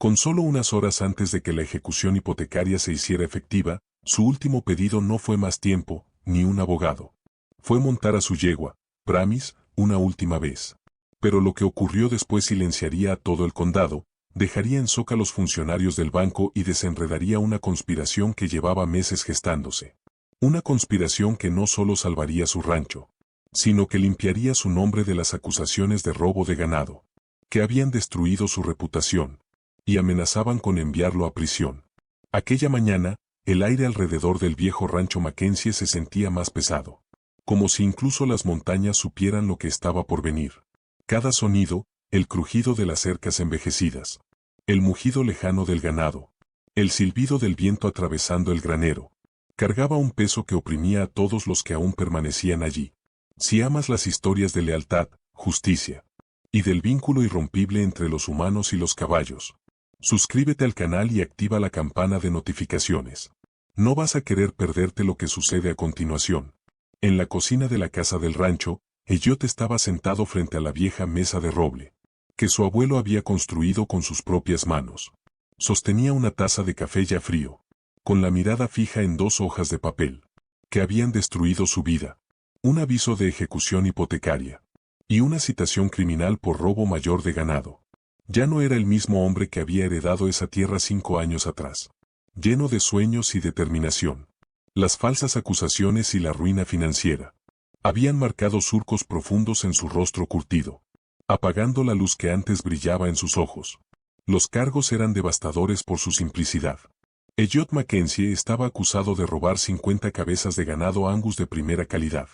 Con solo unas horas antes de que la ejecución hipotecaria se hiciera efectiva, su último pedido no fue más tiempo, ni un abogado. Fue montar a su yegua, Pramis, una última vez. Pero lo que ocurrió después silenciaría a todo el condado, dejaría en shock a los funcionarios del banco y desenredaría una conspiración que llevaba meses gestándose. Una conspiración que no solo salvaría su rancho, sino que limpiaría su nombre de las acusaciones de robo de ganado, que habían destruido su reputación, y amenazaban con enviarlo a prisión. Aquella mañana, el aire alrededor del viejo rancho Mackenzie se sentía más pesado, como si incluso las montañas supieran lo que estaba por venir. Cada sonido, el crujido de las cercas envejecidas, el mugido lejano del ganado, el silbido del viento atravesando el granero, cargaba un peso que oprimía a todos los que aún permanecían allí. Si amas las historias de lealtad, justicia, y del vínculo irrompible entre los humanos y los caballos, suscríbete al canal y activa la campana de notificaciones. No vas a querer perderte lo que sucede a continuación. En la cocina de la casa del rancho, Elliot estaba sentado frente a la vieja mesa de roble, que su abuelo había construido con sus propias manos. Sostenía una taza de café ya frío, con la mirada fija en dos hojas de papel, que habían destruido su vida. Un aviso de ejecución hipotecaria, y una citación criminal por robo mayor de ganado. Ya no era el mismo hombre que había heredado esa tierra 5 años atrás, lleno de sueños y determinación. Las falsas acusaciones y la ruina financiera habían marcado surcos profundos en su rostro curtido, apagando la luz que antes brillaba en sus ojos. Los cargos eran devastadores por su simplicidad. Elliot Mackenzie estaba acusado de robar 50 cabezas de ganado Angus de primera calidad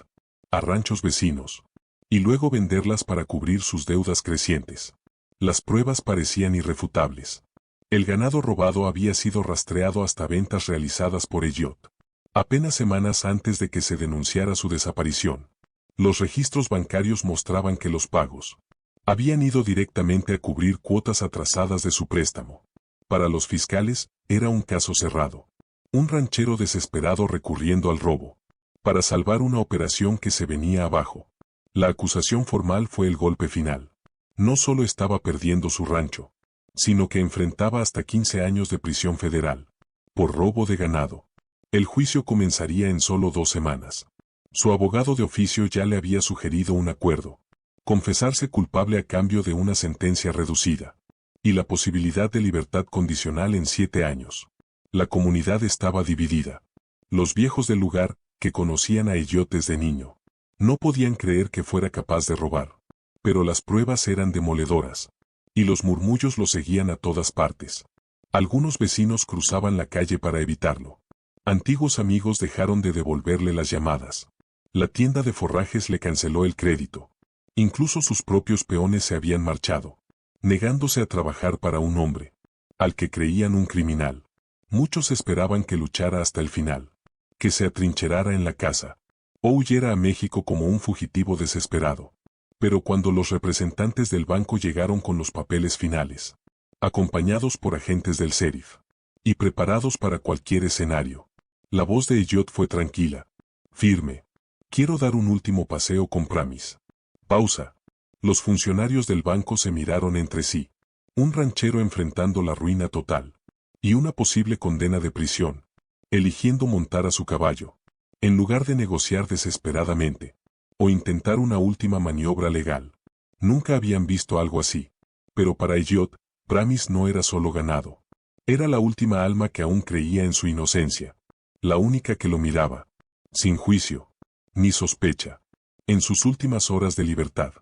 a ranchos vecinos, y luego venderlas para cubrir sus deudas crecientes. Las pruebas parecían irrefutables. El ganado robado había sido rastreado hasta ventas realizadas por Elliot, apenas semanas antes de que se denunciara su desaparición. Los registros bancarios mostraban que los pagos habían ido directamente a cubrir cuotas atrasadas de su préstamo. Para los fiscales, era un caso cerrado. Un ranchero desesperado recurriendo al robo para salvar una operación que se venía abajo. La acusación formal fue el golpe final. No solo estaba perdiendo su rancho, sino que enfrentaba hasta 15 años de prisión federal por robo de ganado. El juicio comenzaría en solo 2 semanas. Su abogado de oficio ya le había sugerido un acuerdo: confesarse culpable a cambio de una sentencia reducida y la posibilidad de libertad condicional en 7 años. La comunidad estaba dividida. Los viejos del lugar, que conocían a Elliot desde niño, no podían creer que fuera capaz de robar. Pero las pruebas eran demoledoras, y los murmullos lo seguían a todas partes. Algunos vecinos cruzaban la calle para evitarlo. Antiguos amigos dejaron de devolverle las llamadas. La tienda de forrajes le canceló el crédito. Incluso sus propios peones se habían marchado, negándose a trabajar para un hombre al que creían un criminal. Muchos esperaban que luchara hasta el final, que se atrincherara en la casa, o huyera a México como un fugitivo desesperado. Pero cuando los representantes del banco llegaron con los papeles finales, acompañados por agentes del sheriff, y preparados para cualquier escenario, la voz de Elliot fue tranquila, firme. Quiero dar un último paseo con Pramis. Pausa. Los funcionarios del banco se miraron entre sí. Un ranchero enfrentando la ruina total, y una posible condena de prisión, eligiendo montar a su caballo, en lugar de negociar desesperadamente, o intentar una última maniobra legal. Nunca habían visto algo así. Pero para Elliot, Pramis no era solo ganado. Era la última alma que aún creía en su inocencia. La única que lo miraba, sin juicio, ni sospecha, en sus últimas horas de libertad.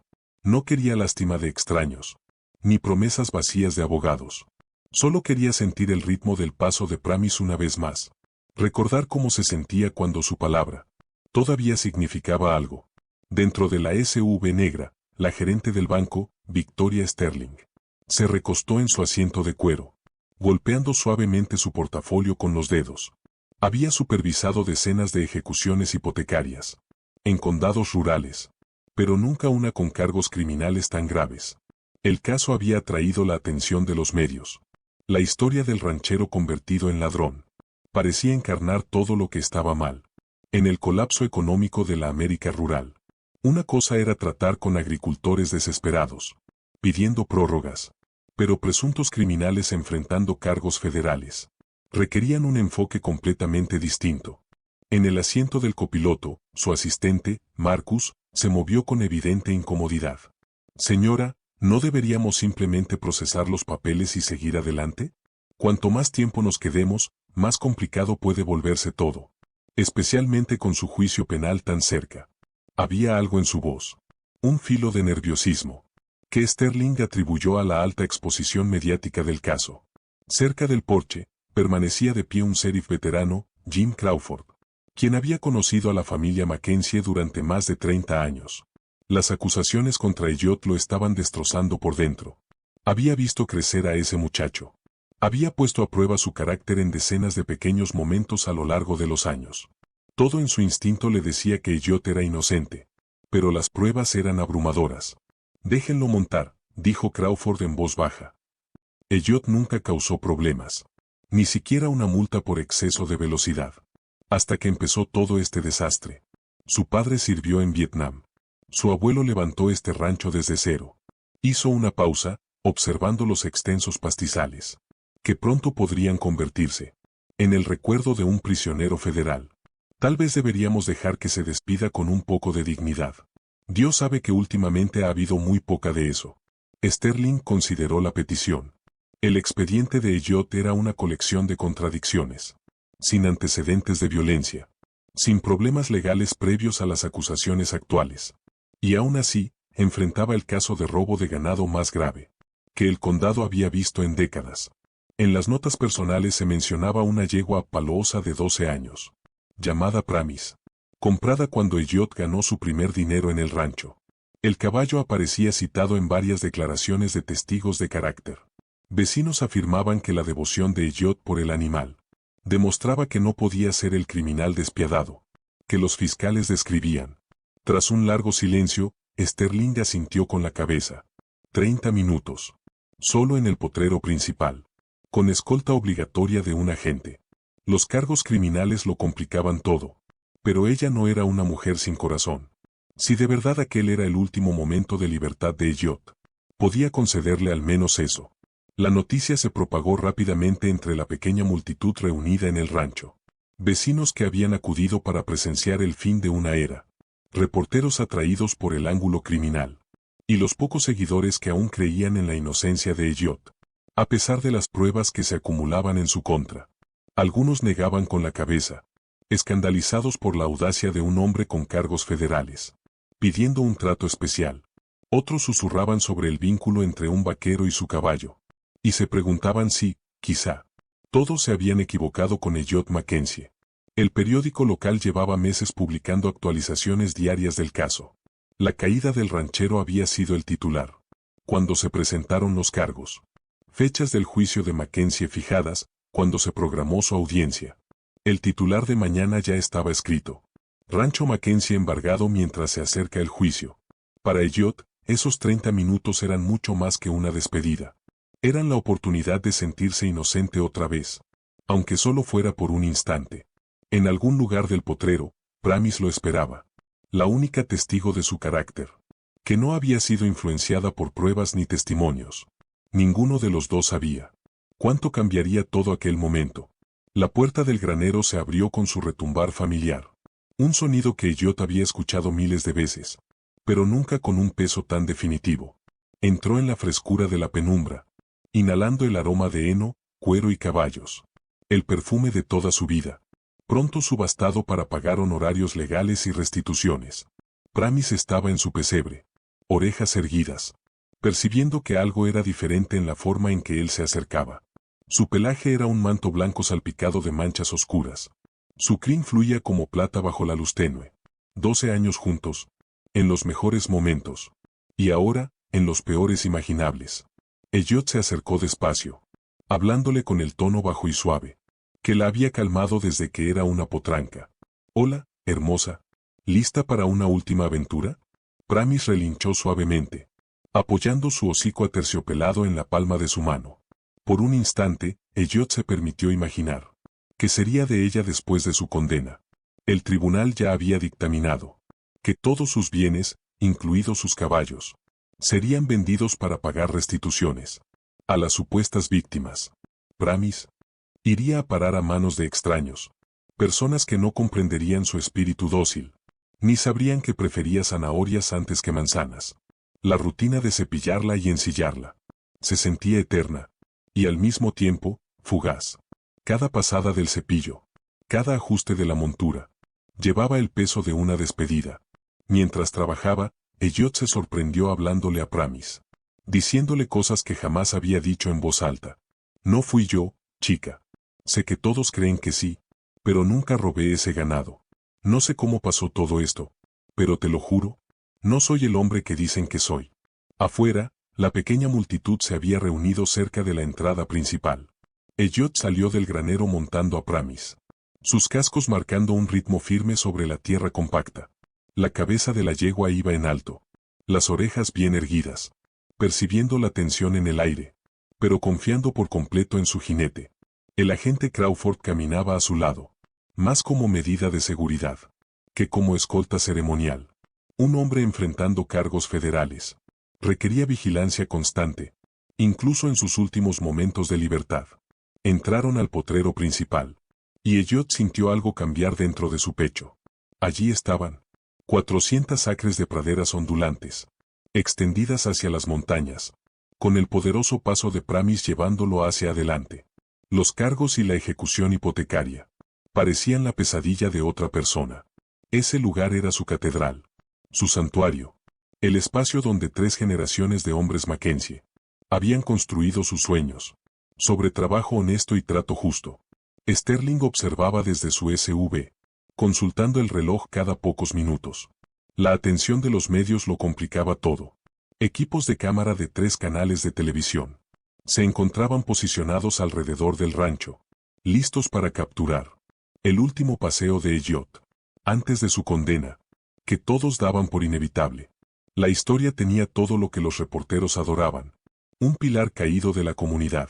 No quería lástima de extraños, ni promesas vacías de abogados. Solo quería sentir el ritmo del paso de Pramis una vez más. Recordar cómo se sentía cuando su palabra todavía significaba algo. Dentro de la SV negra, la gerente del banco, Victoria Sterling, se recostó en su asiento de cuero, golpeando suavemente su portafolio con los dedos. Había supervisado decenas de ejecuciones hipotecarias en condados rurales, pero nunca una con cargos criminales tan graves. El caso había atraído la atención de los medios. La historia del ranchero convertido en ladrón parecía encarnar todo lo que estaba mal en el colapso económico de la América rural. Una cosa era tratar con agricultores desesperados, pidiendo prórrogas, pero presuntos criminales enfrentando cargos federales. Requerían un enfoque completamente distinto. En el asiento del copiloto, su asistente, Marcus, se movió con evidente incomodidad. Señora, ¿no deberíamos simplemente procesar los papeles y seguir adelante? Cuanto más tiempo nos quedemos, más complicado puede volverse todo. Especialmente con su juicio penal tan cerca. Había algo en su voz. Un filo de nerviosismo. Que Sterling atribuyó a la alta exposición mediática del caso. Cerca del porche, permanecía de pie un sheriff veterano, Jim Crawford, quien había conocido a la familia Mackenzie durante más de 30 años. Las acusaciones contra Elliot lo estaban destrozando por dentro. Había visto crecer a ese muchacho. Había puesto a prueba su carácter en decenas de pequeños momentos a lo largo de los años. Todo en su instinto le decía que Elliot era inocente. Pero las pruebas eran abrumadoras. Déjenlo montar, dijo Crawford en voz baja. Elliot nunca causó problemas. Ni siquiera una multa por exceso de velocidad. Hasta que empezó todo este desastre. Su padre sirvió en Vietnam. Su abuelo levantó este rancho desde cero. Hizo una pausa, observando los extensos pastizales, que pronto podrían convertirse en el recuerdo de un prisionero federal. Tal vez deberíamos dejar que se despida con un poco de dignidad. Dios sabe que últimamente ha habido muy poca de eso. Sterling consideró la petición. El expediente de Elliot era una colección de contradicciones. Sin antecedentes de violencia. Sin problemas legales previos a las acusaciones actuales. Y aún así, enfrentaba el caso de robo de ganado más grave que el condado había visto en décadas. En las notas personales se mencionaba una yegua palosa de 12 años, llamada Pramis, comprada cuando Elliot ganó su primer dinero en el rancho. El caballo aparecía citado en varias declaraciones de testigos de carácter. Vecinos afirmaban que la devoción de Elliot por el animal demostraba que no podía ser el criminal despiadado que los fiscales describían. Tras un largo silencio, Sterling asintió con la cabeza. 30 minutos. Solo en el potrero principal. Con escolta obligatoria de un agente. Los cargos criminales lo complicaban todo. Pero ella no era una mujer sin corazón. Si de verdad aquel era el último momento de libertad de Elliot, podía concederle al menos eso. La noticia se propagó rápidamente entre la pequeña multitud reunida en el rancho. Vecinos que habían acudido para presenciar el fin de una era. Reporteros atraídos por el ángulo criminal. Y los pocos seguidores que aún creían en la inocencia de Elliot. A pesar de las pruebas que se acumulaban en su contra. Algunos negaban con la cabeza. Escandalizados por la audacia de un hombre con cargos federales. Pidiendo un trato especial. Otros susurraban sobre el vínculo entre un vaquero y su caballo. Y se preguntaban si, quizá, todos se habían equivocado con Elliot Mackenzie. El periódico local llevaba meses publicando actualizaciones diarias del caso. La caída del ranchero había sido el titular. Cuando se presentaron los cargos. Fechas del juicio de Mackenzie fijadas, cuando se programó su audiencia. El titular de mañana ya estaba escrito. Rancho Mackenzie embargado mientras se acerca el juicio. Para Elliot, esos 30 minutos eran mucho más que una despedida. Eran la oportunidad de sentirse inocente otra vez. Aunque solo fuera por un instante. En algún lugar del potrero, Pramis lo esperaba. La única testigo de su carácter. Que no había sido influenciada por pruebas ni testimonios. Ninguno de los dos sabía. ¿Cuánto cambiaría todo aquel momento? La puerta del granero se abrió con su retumbar familiar. Un sonido que Elliot había escuchado miles de veces. Pero nunca con un peso tan definitivo. Entró en la frescura de la penumbra. Inhalando el aroma de heno, cuero y caballos. El perfume de toda su vida. Pronto subastado para pagar honorarios legales y restituciones. Pramis estaba en su pesebre. Orejas erguidas. Percibiendo que algo era diferente en la forma en que él se acercaba. Su pelaje era un manto blanco salpicado de manchas oscuras. Su crin fluía como plata bajo la luz tenue. 12 años juntos. En los mejores momentos. Y ahora, en los peores imaginables. Elliot se acercó despacio. Hablándole con el tono bajo y suave. Que la había calmado desde que era una potranca. Hola, hermosa. ¿Lista para una última aventura? Pramis relinchó suavemente. Apoyando su hocico aterciopelado en la palma de su mano. Por un instante, Elliot se permitió imaginar. ¿Qué sería de ella después de su condena? El tribunal ya había dictaminado. Que todos sus bienes, incluidos sus caballos, serían vendidos para pagar restituciones. a las supuestas víctimas. Pramis iría a parar a manos de extraños, personas que no comprenderían su espíritu dócil, ni sabrían que prefería zanahorias antes que manzanas. La rutina de cepillarla y ensillarla se sentía eterna, y al mismo tiempo, fugaz. Cada pasada del cepillo, cada ajuste de la montura, llevaba el peso de una despedida. Mientras trabajaba, Elliot se sorprendió hablándole a Pramis, diciéndole cosas que jamás había dicho en voz alta. No fui yo, chica. Sé que todos creen que sí, pero nunca robé ese ganado. No sé cómo pasó todo esto, pero te lo juro, no soy el hombre que dicen que soy. Afuera, la pequeña multitud se había reunido cerca de la entrada principal. Elliot salió del granero montando a Pramis, sus cascos marcando un ritmo firme sobre la tierra compacta. La cabeza de la yegua iba en alto, las orejas bien erguidas, percibiendo la tensión en el aire, pero confiando por completo en su jinete. El agente Crawford caminaba a su lado, más como medida de seguridad que como escolta ceremonial. Un hombre enfrentando cargos federales requería vigilancia constante, incluso en sus últimos momentos de libertad. Entraron al potrero principal, y Elliot sintió algo cambiar dentro de su pecho. Allí estaban 400 acres de praderas ondulantes, extendidas hacia las montañas, con el poderoso paso de Pramis llevándolo hacia adelante. Los cargos y la ejecución hipotecaria parecían la pesadilla de otra persona. Ese lugar era su catedral, su santuario, el espacio donde 3 generaciones de hombres Mackenzie habían construido sus sueños, sobre trabajo honesto y trato justo. Sterling observaba desde su SV, consultando el reloj cada pocos minutos. La atención de los medios lo complicaba todo. Equipos de cámara de 3 canales de televisión se encontraban posicionados alrededor del rancho, listos para capturar el último paseo de Elliot, antes de su condena, que todos daban por inevitable. La historia tenía todo lo que los reporteros adoraban: un pilar caído de la comunidad,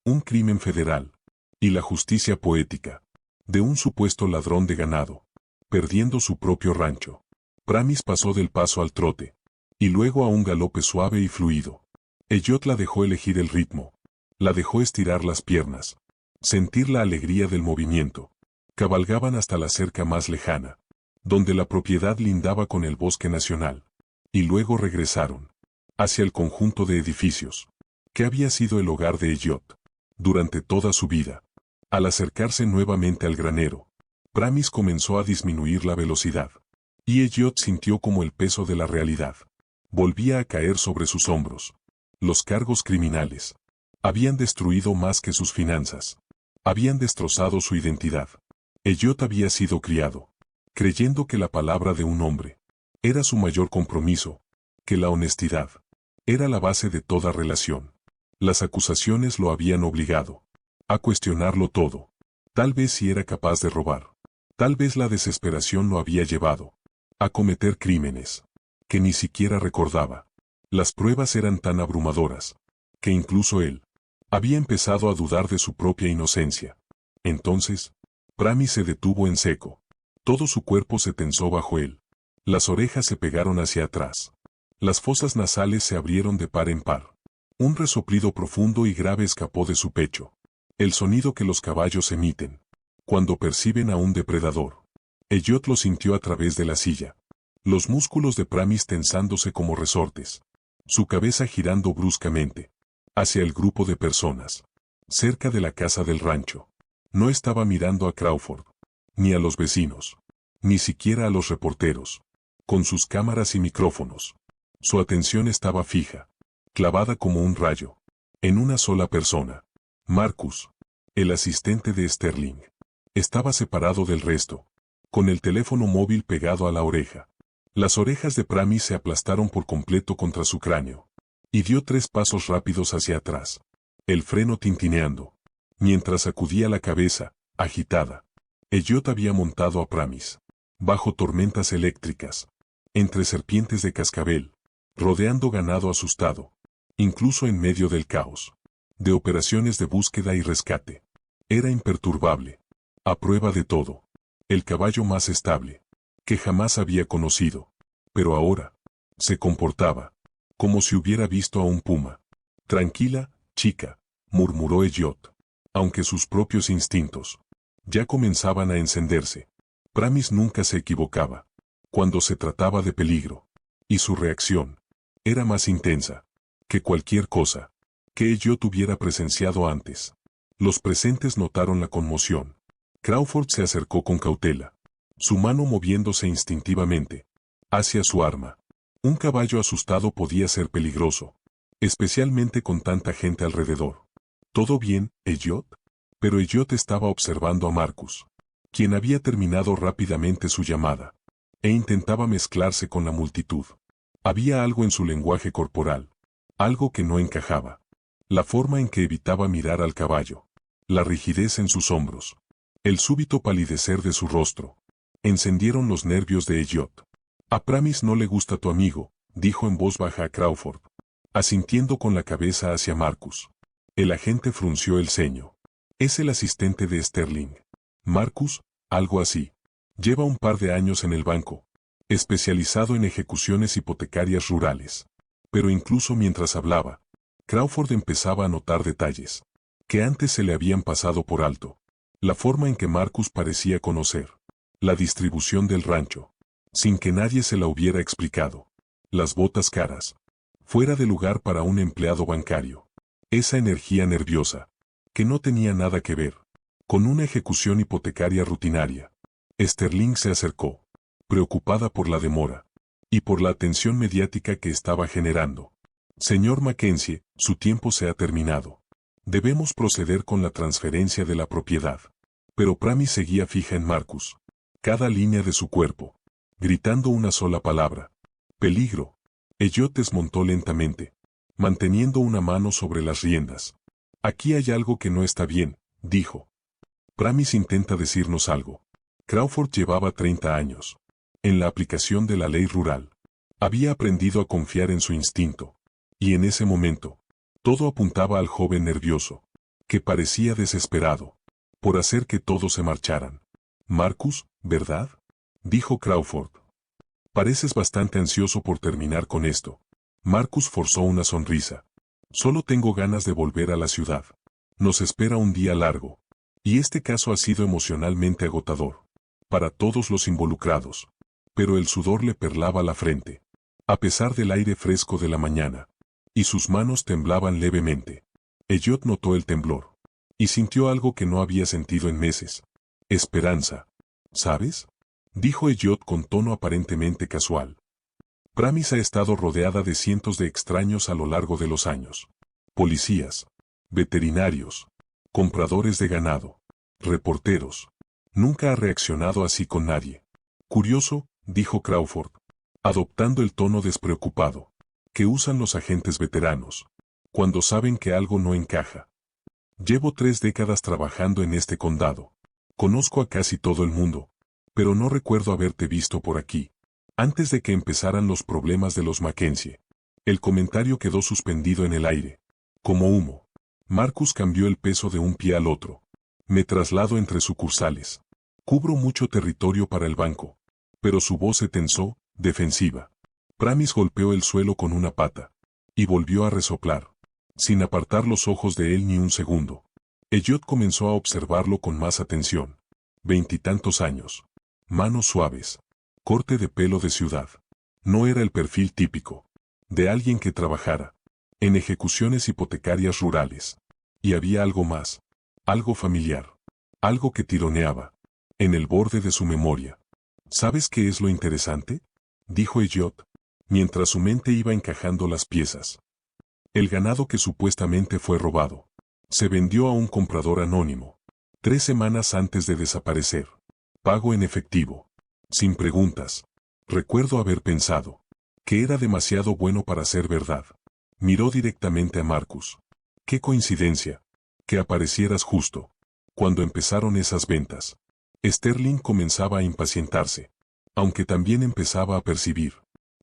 un crimen federal, y la justicia poética de un supuesto ladrón de ganado, perdiendo su propio rancho. Pramis pasó del paso al trote, y luego a un galope suave y fluido. Elliot la dejó elegir el ritmo, la dejó estirar las piernas, sentir la alegría del movimiento. Cabalgaban hasta la cerca más lejana, donde la propiedad lindaba con el bosque nacional, y luego regresaron hacia el conjunto de edificios que había sido el hogar de Elliot durante toda su vida. Al acercarse nuevamente al granero, Pramis comenzó a disminuir la velocidad, y Elliot sintió como el peso de la realidad volvía a caer sobre sus hombros. Los cargos criminales habían destruido más que sus finanzas, habían destrozado su identidad. Elliot había sido criado creyendo que la palabra de un hombre era su mayor compromiso, que la honestidad era la base de toda relación. Las acusaciones lo habían obligado a cuestionarlo todo. Tal vez si era capaz de robar, tal vez la desesperación lo había llevado a cometer crímenes que ni siquiera recordaba. Las pruebas eran tan abrumadoras que incluso él había empezado a dudar de su propia inocencia. Entonces, Pramis se detuvo en seco. Todo su cuerpo se tensó bajo él. Las orejas se pegaron hacia atrás. Las fosas nasales se abrieron de par en par. Un resoplido profundo y grave escapó de su pecho. El sonido que los caballos emiten cuando perciben a un depredador. Elliot lo sintió a través de la silla. Los músculos de Pramis tensándose como resortes. Su cabeza girando bruscamente hacia el grupo de personas cerca de la casa del rancho. No estaba mirando a Crawford, ni a los vecinos, ni siquiera a los reporteros, con sus cámaras y micrófonos. Su atención estaba fija, clavada como un rayo, en una sola persona. Marcus, el asistente de Sterling, estaba separado del resto, con el teléfono móvil pegado a la oreja. Las orejas de Pramis se aplastaron por completo contra su cráneo, y dio 3 pasos rápidos hacia atrás, el freno tintineando, mientras sacudía la cabeza, agitada. Elliot había montado a Pramis bajo tormentas eléctricas, entre serpientes de cascabel, rodeando ganado asustado, incluso en medio del caos de operaciones de búsqueda y rescate. Era imperturbable, a prueba de todo, el caballo más estable que jamás había conocido, pero ahora se comportaba como si hubiera visto a un puma, tranquila, Chica, murmuró Elliot, aunque sus propios instintos ya comenzaban a encenderse. Pramis nunca se equivocaba cuando se trataba de peligro, y su reacción era más intensa que cualquier cosa que Elliot hubiera presenciado antes. Los presentes notaron la conmoción. Crawford se acercó con cautela, su mano moviéndose instintivamente hacia su arma. Un caballo asustado podía ser peligroso, especialmente con tanta gente alrededor. ¿Todo bien, Elliot? Pero Elliot estaba observando a Marcus, quien había terminado rápidamente su llamada, e intentaba mezclarse con la multitud. Había algo en su lenguaje corporal, algo que no encajaba. La forma en que evitaba mirar al caballo, la rigidez en sus hombros, el súbito palidecer de su rostro, encendieron los nervios de Elliot. A Pramis no le gusta tu amigo, dijo en voz baja a Crawford, asintiendo con la cabeza hacia Marcus. El agente frunció el ceño. Es el asistente de Sterling. Marcus, algo así. Lleva un par de años en el banco, especializado en ejecuciones hipotecarias rurales. Pero incluso mientras hablaba, Crawford empezaba a notar detalles que antes se le habían pasado por alto. La forma en que Marcus parecía conocer la distribución del rancho, sin que nadie se la hubiera explicado. Las botas caras, fuera de lugar para un empleado bancario. Esa energía nerviosa, que no tenía nada que ver con una ejecución hipotecaria rutinaria. Sterling se acercó, preocupada por la demora y por la atención mediática que estaba generando. Señor Mackenzie, su tiempo se ha terminado. Debemos proceder con la transferencia de la propiedad. Pero Pramis seguía fija en Marcus, cada línea de su cuerpo, gritando una sola palabra. Peligro. Elliot desmontó lentamente, manteniendo una mano sobre las riendas. Aquí hay algo que no está bien, dijo. Pramis intenta decirnos algo. Crawford llevaba 30 años en la aplicación de la ley rural. Había aprendido a confiar en su instinto. Y en ese momento, todo apuntaba al joven nervioso, que parecía desesperado por hacer que todos se marcharan. Marcus, ¿verdad? Dijo Crawford. Pareces bastante ansioso por terminar con esto. Marcus forzó una sonrisa. Solo tengo ganas de volver a la ciudad. Nos espera un día largo. Y este caso ha sido emocionalmente agotador para todos los involucrados. Pero el sudor le perlaba la frente, a pesar del aire fresco de la mañana, y sus manos temblaban levemente. Elliot notó el temblor, y sintió algo que no había sentido en meses. Esperanza. ¿Sabes? Dijo Elliot con tono aparentemente casual. Pramis ha estado rodeada de cientos de extraños a lo largo de los años. Policías, veterinarios, compradores de ganado, reporteros. Nunca ha reaccionado así con nadie. Curioso, dijo Crawford, adoptando el tono despreocupado que usan los agentes veteranos cuando saben que algo no encaja. Llevo 3 décadas trabajando en este condado. Conozco a casi todo el mundo, pero no recuerdo haberte visto por aquí. Antes de que empezaran los problemas de los Mackenzie, el comentario quedó suspendido en el aire, como humo. Marcus cambió el peso de un pie al otro. Me traslado entre sucursales. Cubro mucho territorio para el banco. Pero su voz se tensó, defensiva. Pramis golpeó el suelo con una pata y volvió a resoplar, sin apartar los ojos de él ni un segundo. Elliot comenzó a observarlo con más atención. 20 y tantos años. Manos suaves. Corte de pelo de ciudad. No era el perfil típico de alguien que trabajara en ejecuciones hipotecarias rurales. Y había algo más. Algo familiar. Algo que tironeaba en el borde de su memoria. ¿Sabes qué es lo interesante?, dijo Elliot, mientras su mente iba encajando las piezas. El ganado que supuestamente fue robado se vendió a un comprador anónimo 3 semanas antes de desaparecer. Pago en efectivo, sin preguntas. Recuerdo haber pensado que era demasiado bueno para ser verdad. Miró directamente a Marcus. Qué coincidencia que aparecieras justo cuando empezaron esas ventas. Sterling comenzaba a impacientarse, aunque también empezaba a percibir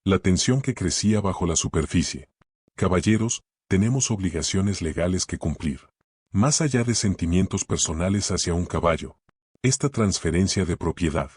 la tensión que crecía bajo la superficie. Caballeros, tenemos obligaciones legales que cumplir. Más allá de sentimientos personales hacia un caballo, esta transferencia de propiedad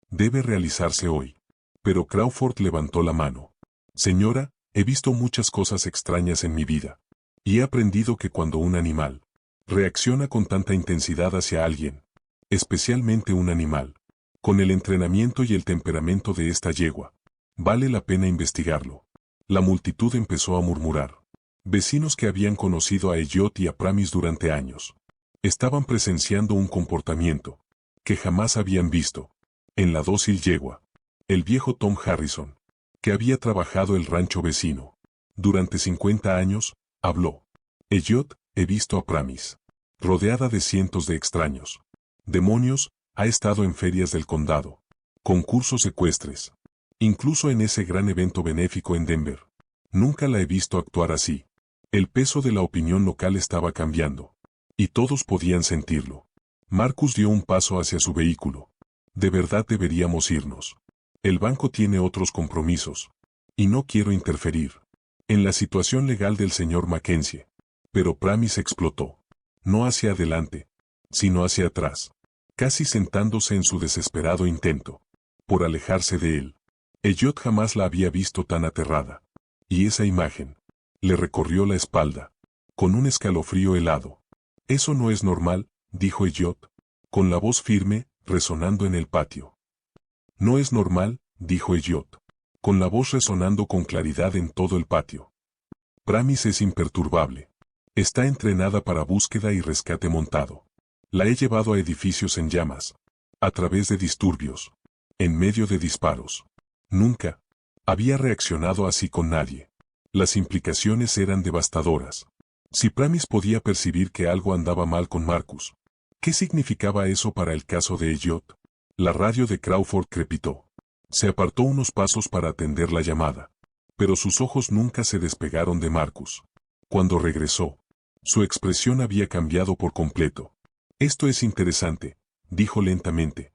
debe realizarse hoy. Pero Crawford levantó la mano. Señora, he visto muchas cosas extrañas en mi vida. Y he aprendido que cuando un animal reacciona con tanta intensidad hacia alguien, especialmente un animal, con el entrenamiento y el temperamento de esta yegua, vale la pena investigarlo. La multitud empezó a murmurar. Vecinos que habían conocido a Elliot y a Pramis durante años, estaban presenciando un comportamiento que jamás habían visto en la dócil yegua. El viejo Tom Harrison, que había trabajado el rancho vecino durante 50 años, habló. Elliot, he visto a Pramis rodeada de cientos de extraños demonios, ha estado en ferias del condado, concursos ecuestres, incluso en ese gran evento benéfico en Denver. Nunca la he visto actuar así. El peso de la opinión local estaba cambiando, y todos podían sentirlo. Marcus dio un paso hacia su vehículo. De verdad deberíamos irnos. El banco tiene otros compromisos, y no quiero interferir en la situación legal del señor Mackenzie. Pero Pramis explotó. No hacia adelante, sino hacia atrás, casi sentándose en su desesperado intento por alejarse de él. Elliot jamás la había visto tan aterrada, y esa imagen le recorrió la espalda con un escalofrío helado. Eso no es normal, dijo Elliot, con la voz firme, resonando en el patio. No es normal, dijo Elliot, con la voz resonando con claridad en todo el patio. Pramis es imperturbable. Está entrenada para búsqueda y rescate montado. La he llevado a edificios en llamas, a través de disturbios, en medio de disparos. Nunca había reaccionado así con nadie. Las implicaciones eran devastadoras. Si Pramis podía percibir que algo andaba mal con Marcus, ¿qué significaba eso para el caso de Elliot? La radio de Crawford crepitó. Se apartó unos pasos para atender la llamada, pero sus ojos nunca se despegaron de Marcus. Cuando regresó, su expresión había cambiado por completo. Esto es interesante, dijo lentamente.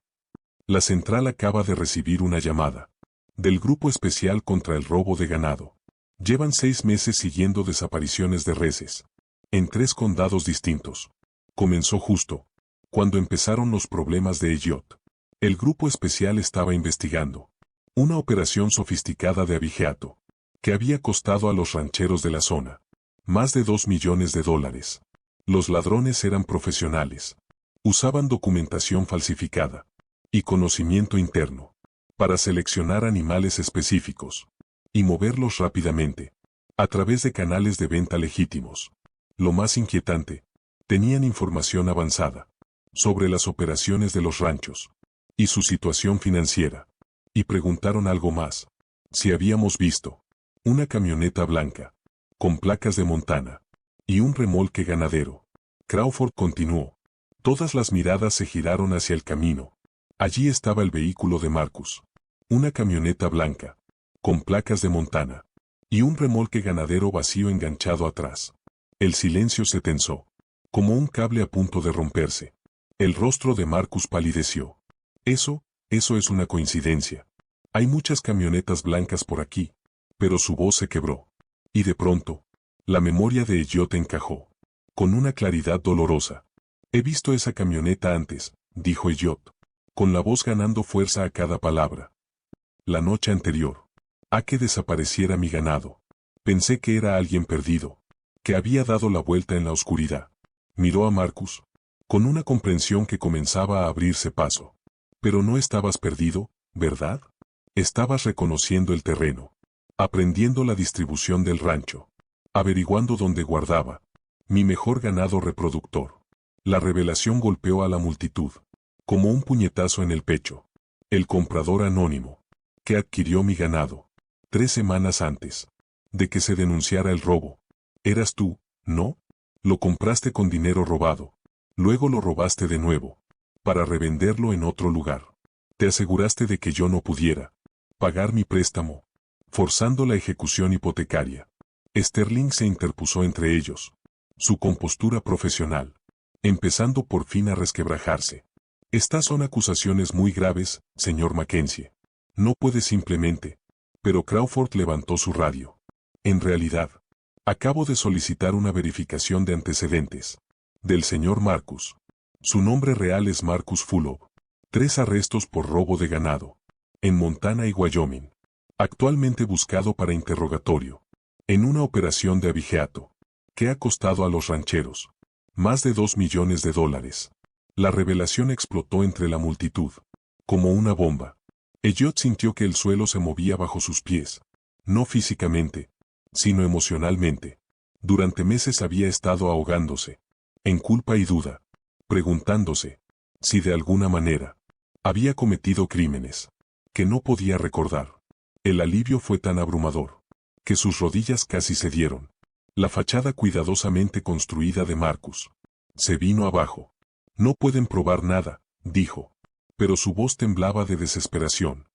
La central acaba de recibir una llamada del Grupo Especial contra el Robo de Ganado. Llevan 6 meses siguiendo desapariciones de reses en 3 condados distintos. Comenzó justo cuando empezaron los problemas de Elliot. El Grupo Especial estaba investigando una operación sofisticada de abigeato que había costado a los rancheros de la zona más de $2 millones. Los ladrones eran profesionales. Usaban documentación falsificada y conocimiento interno para seleccionar animales específicos y moverlos rápidamente a través de canales de venta legítimos. Lo más inquietante, tenían información avanzada sobre las operaciones de los ranchos y su situación financiera. Y preguntaron algo más. Si habíamos visto una camioneta blanca con placas de Montana y un remolque ganadero. Crawford continuó. Todas las miradas se giraron hacia el camino. Allí estaba el vehículo de Marcus. Una camioneta blanca, con placas de Montana, y un remolque ganadero vacío enganchado atrás. El silencio se tensó, como un cable a punto de romperse. El rostro de Marcus palideció. Eso es una coincidencia. Hay muchas camionetas blancas por aquí. Pero su voz se quebró. Y de pronto, la memoria de Elliot encajó, con una claridad dolorosa. He visto esa camioneta antes, dijo Elliot, con la voz ganando fuerza a cada palabra. La noche anterior, a que desapareciera mi ganado. Pensé que era alguien perdido, que había dado la vuelta en la oscuridad. Miró a Marcus, con una comprensión que comenzaba a abrirse paso. Pero no estabas perdido, ¿verdad? Estabas reconociendo el terreno, aprendiendo la distribución del rancho, averiguando dónde guardaba mi mejor ganado reproductor. La revelación golpeó a la multitud, como un puñetazo en el pecho. El comprador anónimo, que adquirió mi ganado 3 semanas antes de que se denunciara el robo. Eras tú, ¿no? Lo compraste con dinero robado. Luego lo robaste de nuevo, para revenderlo en otro lugar. Te aseguraste de que yo no pudiera pagar mi préstamo, forzando la ejecución hipotecaria. Sterling se interpuso entre ellos. Su compostura profesional, empezando por fin a resquebrajarse. Estas son acusaciones muy graves, señor Mackenzie. No puede simplemente. Pero Crawford levantó su radio. En realidad, acabo de solicitar una verificación de antecedentes del señor Marcus. Su nombre real es Marcus Fulop. 3 arrestos por robo de ganado, en Montana y Wyoming. Actualmente buscado para interrogatorio, en una operación de abigeato, ¿Qué ha costado a los rancheros? Más de $2 millones. La revelación explotó entre la multitud, como una bomba. Elliot sintió que el suelo se movía bajo sus pies, no físicamente, sino emocionalmente. Durante meses había estado ahogándose, en culpa y duda, preguntándose si de alguna manera había cometido crímenes que no podía recordar. El alivio fue tan abrumador que sus rodillas casi cedieron. La fachada cuidadosamente construida de Marcus se vino abajo. No pueden probar nada, dijo, pero su voz temblaba de desesperación.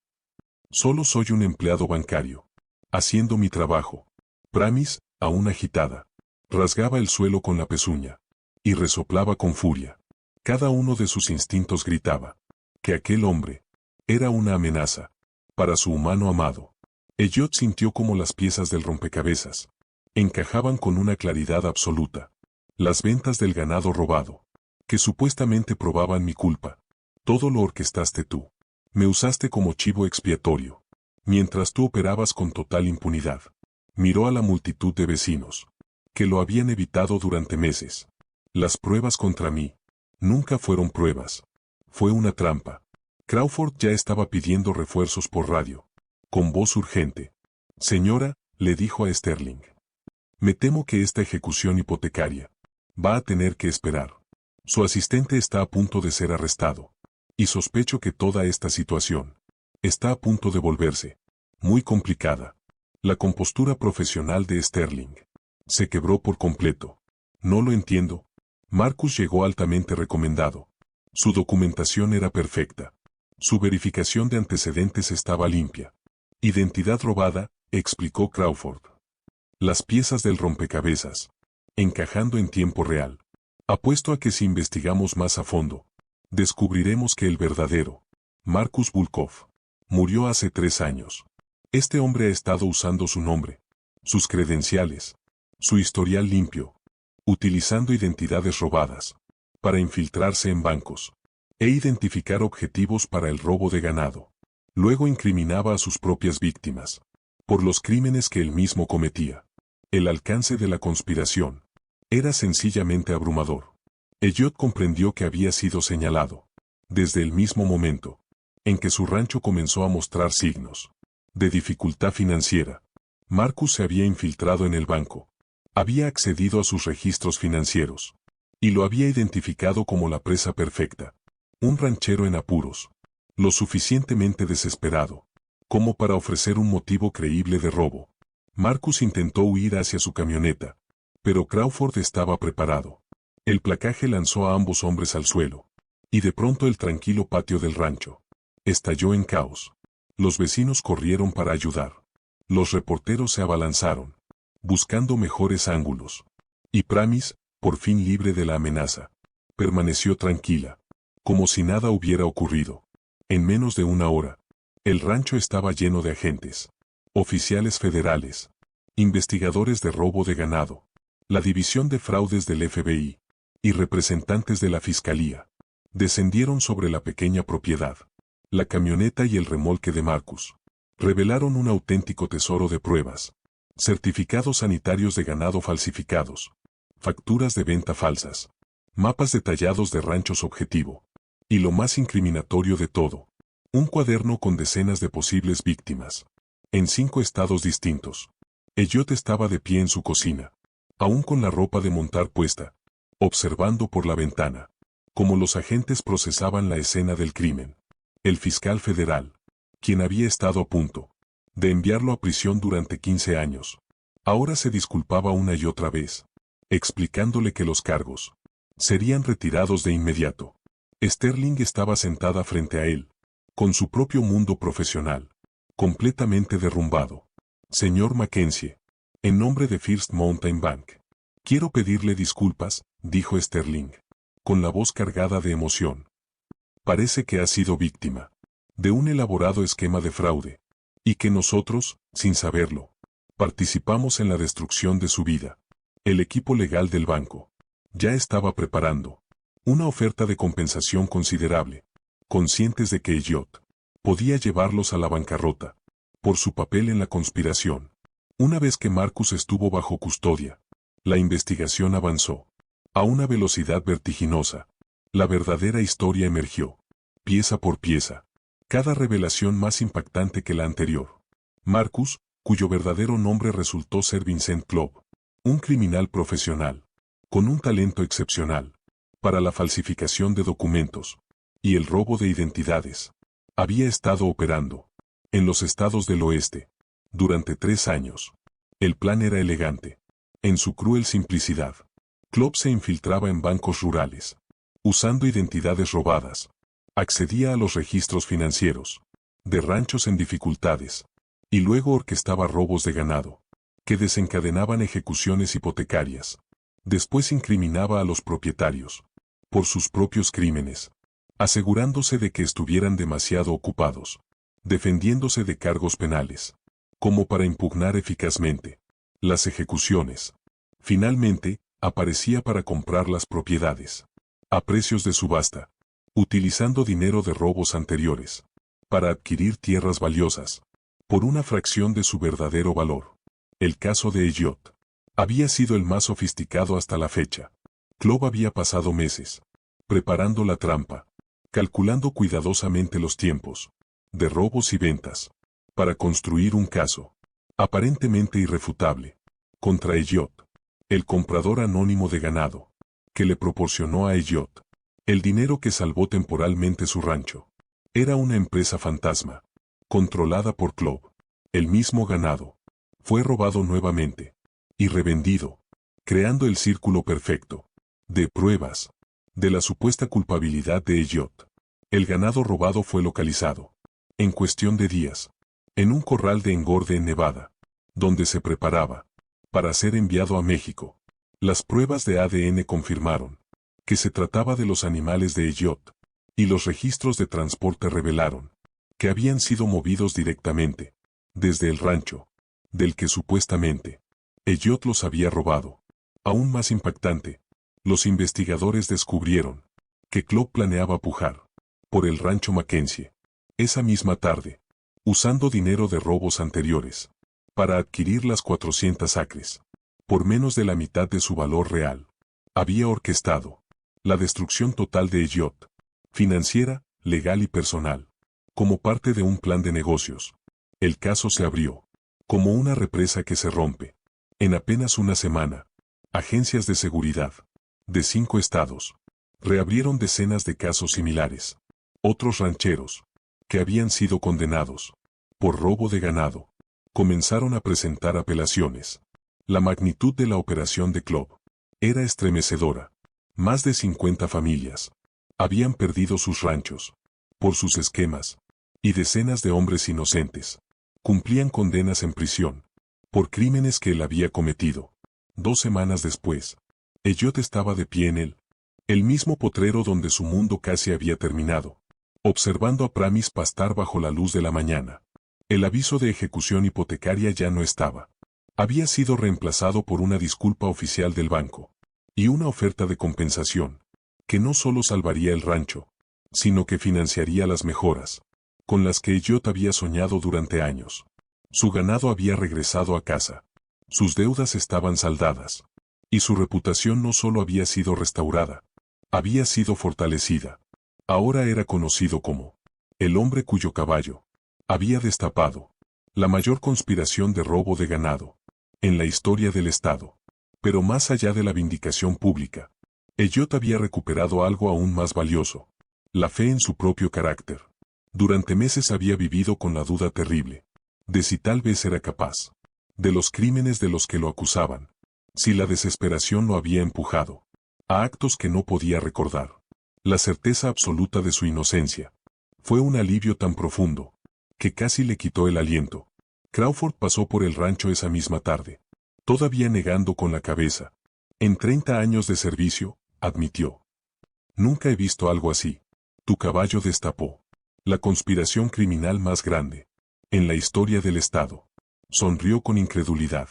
Solo soy un empleado bancario, haciendo mi trabajo. Pramis, aún agitada, rasgaba el suelo con la pezuña y resoplaba con furia. Cada uno de sus instintos gritaba que aquel hombre era una amenaza para su humano amado. Elliot sintió como las piezas del rompecabezas encajaban con una claridad absoluta. Las ventas del ganado robado, que supuestamente probaban mi culpa. Todo lo orquestaste tú. Me usaste como chivo expiatorio, mientras tú operabas con total impunidad. Miró a la multitud de vecinos, que lo habían evitado durante meses. Las pruebas contra mí nunca fueron pruebas. Fue una trampa. Crawford ya estaba pidiendo refuerzos por radio. Con voz urgente. Señora, le dijo a Sterling. Me temo que esta ejecución hipotecaria va a tener que esperar. Su asistente está a punto de ser arrestado. Y sospecho que toda esta situación está a punto de volverse muy complicada. La compostura profesional de Sterling se quebró por completo. No lo entiendo. Marcus llegó altamente recomendado. Su documentación era perfecta. Su verificación de antecedentes estaba limpia. Identidad robada, explicó Crawford. Las piezas del rompecabezas, encajando en tiempo real. Apuesto a que si investigamos más a fondo, descubriremos que el verdadero Marcus Volkov murió hace 3 años. Este hombre ha estado usando su nombre, sus credenciales, su historial limpio, utilizando identidades robadas, para infiltrarse en bancos e identificar objetivos para el robo de ganado. Luego incriminaba a sus propias víctimas por los crímenes que él mismo cometía. El alcance de la conspiración era sencillamente abrumador. Elliot comprendió que había sido señalado desde el mismo momento en que su rancho comenzó a mostrar signos de dificultad financiera. Marcus se había infiltrado en el banco, había accedido a sus registros financieros y lo había identificado como la presa perfecta. Un ranchero en apuros, lo suficientemente desesperado como para ofrecer un motivo creíble de robo. Marcus intentó huir hacia su camioneta, pero Crawford estaba preparado. El placaje lanzó a ambos hombres al suelo, y de pronto el tranquilo patio del rancho estalló en caos. Los vecinos corrieron para ayudar. Los reporteros se abalanzaron, buscando mejores ángulos. Y Pramis, por fin libre de la amenaza, permaneció tranquila, como si nada hubiera ocurrido. En menos de una hora, el rancho estaba lleno de agentes, oficiales federales, investigadores de robo de ganado, la división de fraudes del FBI, y representantes de la fiscalía. Descendieron sobre la pequeña propiedad. La camioneta y el remolque de Marcus revelaron un auténtico tesoro de pruebas, certificados sanitarios de ganado falsificados, facturas de venta falsas, mapas detallados de ranchos objetivo, y lo más incriminatorio de todo, un cuaderno con decenas de posibles víctimas, en 5 estados distintos. Elliot estaba de pie en su cocina, aún con la ropa de montar puesta, observando por la ventana cómo los agentes procesaban la escena del crimen. El fiscal federal, quien había estado a punto de enviarlo a prisión durante 15 años, ahora se disculpaba una y otra vez, explicándole que los cargos serían retirados de inmediato. Sterling estaba sentada frente a él, con su propio mundo profesional completamente derrumbado. Señor Mackenzie, en nombre de First Mountain Bank, quiero pedirle disculpas, dijo Sterling, con la voz cargada de emoción. Parece que ha sido víctima de un elaborado esquema de fraude, y que nosotros, sin saberlo, participamos en la destrucción de su vida. El equipo legal del banco ya estaba preparando una oferta de compensación considerable, conscientes de que Elliot podía llevarlos a la bancarrota por su papel en la conspiración. Una vez que Marcus estuvo bajo custodia, La investigación avanzó. A una velocidad vertiginosa. La verdadera historia emergió. Pieza por pieza. Cada revelación más impactante que la anterior. Marcus, cuyo verdadero nombre resultó ser Vincent Club, un criminal profesional, con un talento excepcional, para la falsificación de documentos, y el robo de identidades. Había estado operando, en los estados del oeste, durante 3 años. El plan era elegante. En su cruel simplicidad, Club se infiltraba en bancos rurales, usando identidades robadas. Accedía a los registros financieros, de ranchos en dificultades, y luego orquestaba robos de ganado, que desencadenaban ejecuciones hipotecarias. Después incriminaba a los propietarios, por sus propios crímenes, asegurándose de que estuvieran demasiado ocupados, defendiéndose de cargos penales, como para impugnar eficazmente las ejecuciones. Finalmente, aparecía para comprar las propiedades, a precios de subasta, utilizando dinero de robos anteriores, para adquirir tierras valiosas, por una fracción de su verdadero valor. El caso de Elliot había sido el más sofisticado hasta la fecha. Club había pasado meses preparando la trampa, calculando cuidadosamente los tiempos de robos y ventas, para construir un caso aparentemente irrefutable contra Elliot, el comprador anónimo de ganado, que le proporcionó a Elliot el dinero que salvó temporalmente su rancho. Era una empresa fantasma, controlada por Club. El mismo ganado fue robado nuevamente y revendido, creando el círculo perfecto de pruebas de la supuesta culpabilidad de Elliot. El ganado robado fue localizado, en cuestión de días, en un corral de engorde en Nevada, donde se preparaba para ser enviado a México. Las pruebas de ADN confirmaron que se trataba de los animales de Elliot, y los registros de transporte revelaron que habían sido movidos directamente desde el rancho, del que supuestamente Elliot los había robado. Aún más impactante, los investigadores descubrieron que Club planeaba pujar por el rancho Mackenzie esa misma tarde, usando dinero de robos anteriores, para adquirir las 400 acres, por menos de la mitad de su valor real. Había orquestado la destrucción total de Elliot, financiera, legal y personal, como parte de un plan de negocios. El caso se abrió, como una represa que se rompe. En apenas una semana, agencias de seguridad de 5 estados reabrieron decenas de casos similares. Otros rancheros, que habían sido condenados por robo de ganado, comenzaron a presentar apelaciones. La magnitud de la operación de Club era estremecedora. Más de 50 familias habían perdido sus ranchos por sus esquemas, y decenas de hombres inocentes cumplían condenas en prisión por crímenes que él había cometido. 2 semanas después, Elliot estaba de pie en el mismo potrero donde su mundo casi había terminado, observando a Pramis pastar bajo la luz de la mañana. El aviso de ejecución hipotecaria ya no estaba. Había sido reemplazado por una disculpa oficial del banco y una oferta de compensación, que no solo salvaría el rancho, sino que financiaría las mejoras con las que Elliot había soñado durante años. Su ganado había regresado a casa, sus deudas estaban saldadas, y su reputación no solo había sido restaurada, había sido fortalecida. Ahora era conocido como el hombre cuyo caballo había destapado la mayor conspiración de robo de ganado en la historia del Estado. Pero más allá de la vindicación pública, Elliot había recuperado algo aún más valioso: la fe en su propio carácter. Durante meses había vivido con la duda terrible de si tal vez era capaz de los crímenes de los que lo acusaban, si la desesperación lo había empujado a actos que no podía recordar. La certeza absoluta de su inocencia fue un alivio tan profundo que casi le quitó el aliento. Crawford pasó por el rancho esa misma tarde, todavía negando con la cabeza. En 30 años de servicio, admitió: nunca he visto algo así. Tu caballo destapó la conspiración criminal más grande en la historia del Estado. Sonrió con incredulidad.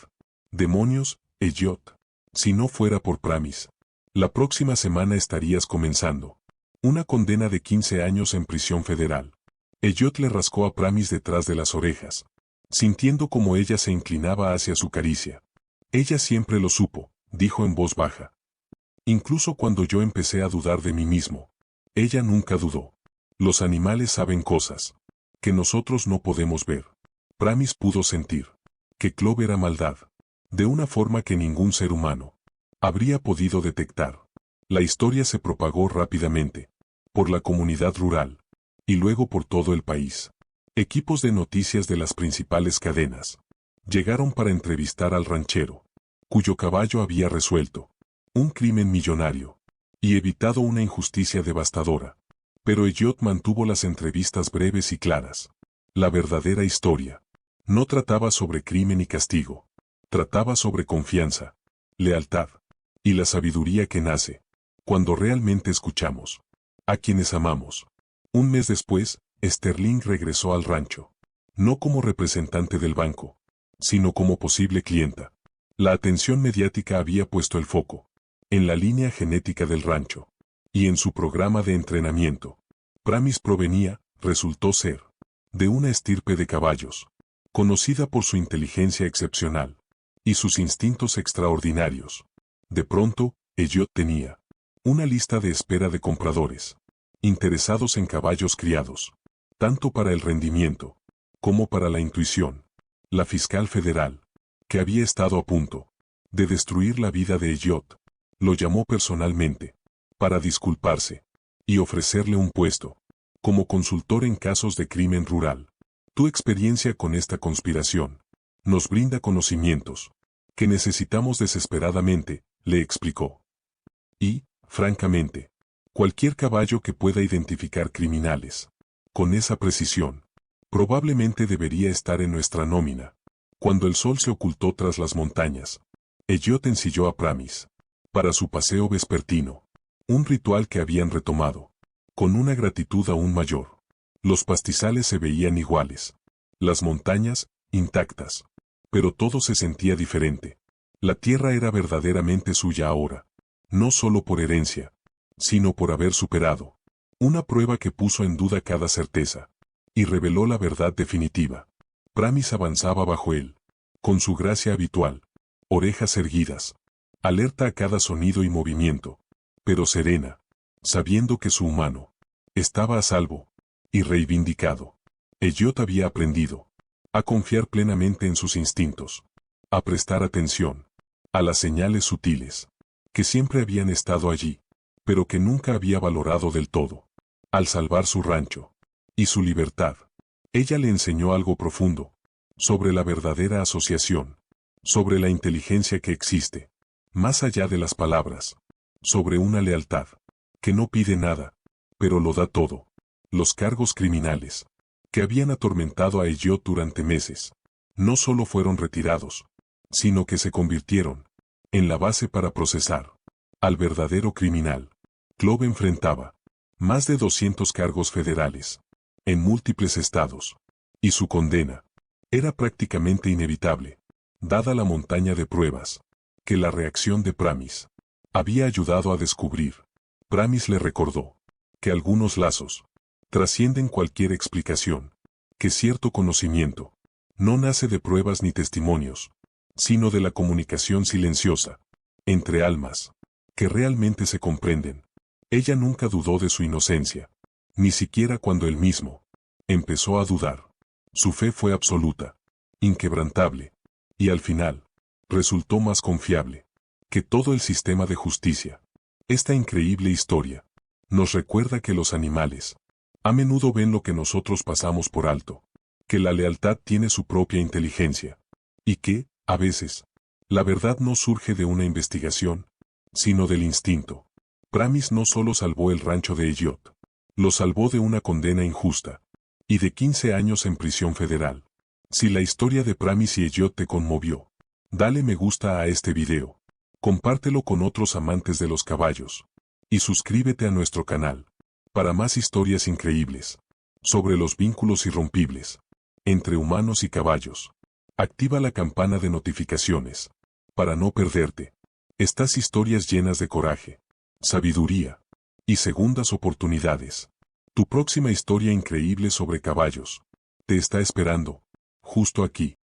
Demonios, Elliot. Si no fuera por Pramis, la próxima semana estarías comenzando una condena de 15 años en prisión federal. Elliot le rascó a Pramis detrás de las orejas, sintiendo como ella se inclinaba hacia su caricia. Ella siempre lo supo, dijo en voz baja. Incluso cuando yo empecé a dudar de mí mismo, ella nunca dudó. Los animales saben cosas que nosotros no podemos ver. Pramis pudo sentir que Clove era maldad, de una forma que ningún ser humano habría podido detectar. La historia se propagó rápidamente por la comunidad rural y luego por todo el país. Equipos de noticias de las principales cadenas llegaron para entrevistar al ranchero, cuyo caballo había resuelto un crimen millonario y evitado una injusticia devastadora. Pero Elliot mantuvo las entrevistas breves y claras. La verdadera historia no trataba sobre crimen y castigo, trataba sobre confianza, lealtad y la sabiduría que nace cuando realmente escuchamos a quienes amamos. Un mes después, Sterling regresó al rancho, no como representante del banco, sino como posible clienta. La atención mediática había puesto el foco en la línea genética del rancho y en su programa de entrenamiento. Pramis provenía, resultó ser, de una estirpe de caballos, conocida por su inteligencia excepcional y sus instintos extraordinarios. De pronto, Elliot tenía una lista de espera de compradores interesados en caballos criados, tanto para el rendimiento como para la intuición. La fiscal federal, que había estado a punto de destruir la vida de Elliot, lo llamó personalmente para disculparse y ofrecerle un puesto como consultor en casos de crimen rural. Tu experiencia con esta conspiración nos brinda conocimientos que necesitamos desesperadamente, le explicó. Y, francamente, cualquier caballo que pueda identificar criminales con esa precisión probablemente debería estar en nuestra nómina. Cuando el sol se ocultó tras las montañas, Elliot ensilló a Pramis para su paseo vespertino, un ritual que habían retomado con una gratitud aún mayor. Los pastizales se veían iguales, las montañas intactas, pero todo se sentía diferente. La tierra era verdaderamente suya ahora, no solo por herencia, sino por haber superado una prueba que puso en duda cada certeza y reveló la verdad definitiva. Pramis avanzaba bajo él, con su gracia habitual, orejas erguidas, alerta a cada sonido y movimiento, pero serena, sabiendo que su humano estaba a salvo y reivindicado. Elliot había aprendido a confiar plenamente en sus instintos, a prestar atención a las señales sutiles que siempre habían estado allí, pero que nunca había valorado del todo. Al salvar su rancho y su libertad, ella le enseñó algo profundo sobre la verdadera asociación, sobre la inteligencia que existe más allá de las palabras, sobre una lealtad que no pide nada, pero lo da todo. Los cargos criminales que habían atormentado a Elliot durante meses no solo fueron retirados, sino que se convirtieron en la base para procesar al verdadero criminal. Clove enfrentaba más de 200 cargos federales en múltiples estados, y su condena era prácticamente inevitable, dada la montaña de pruebas que la reacción de Pramis había ayudado a descubrir. Pramis le recordó que algunos lazos trascienden cualquier explicación, que cierto conocimiento no nace de pruebas ni testimonios, sino de la comunicación silenciosa entre almas que realmente se comprenden. Ella nunca dudó de su inocencia, ni siquiera cuando él mismo empezó a dudar. Su fe fue absoluta, inquebrantable, y al final resultó más confiable que todo el sistema de justicia. Esta increíble historia nos recuerda que los animales a menudo ven lo que nosotros pasamos por alto, que la lealtad tiene su propia inteligencia, y que, a veces, la verdad no surge de una investigación, sino del instinto. Pramis no solo salvó el rancho de Elliot, lo salvó de una condena injusta y de 15 años en prisión federal. Si la historia de Pramis y Elliot te conmovió, dale me gusta a este video, compártelo con otros amantes de los caballos, y suscríbete a nuestro canal para más historias increíbles sobre los vínculos irrompibles entre humanos y caballos. Activa la campana de notificaciones para no perderte estas historias llenas de coraje, sabiduría y segundas oportunidades. Tu próxima historia increíble sobre caballos te está esperando justo aquí.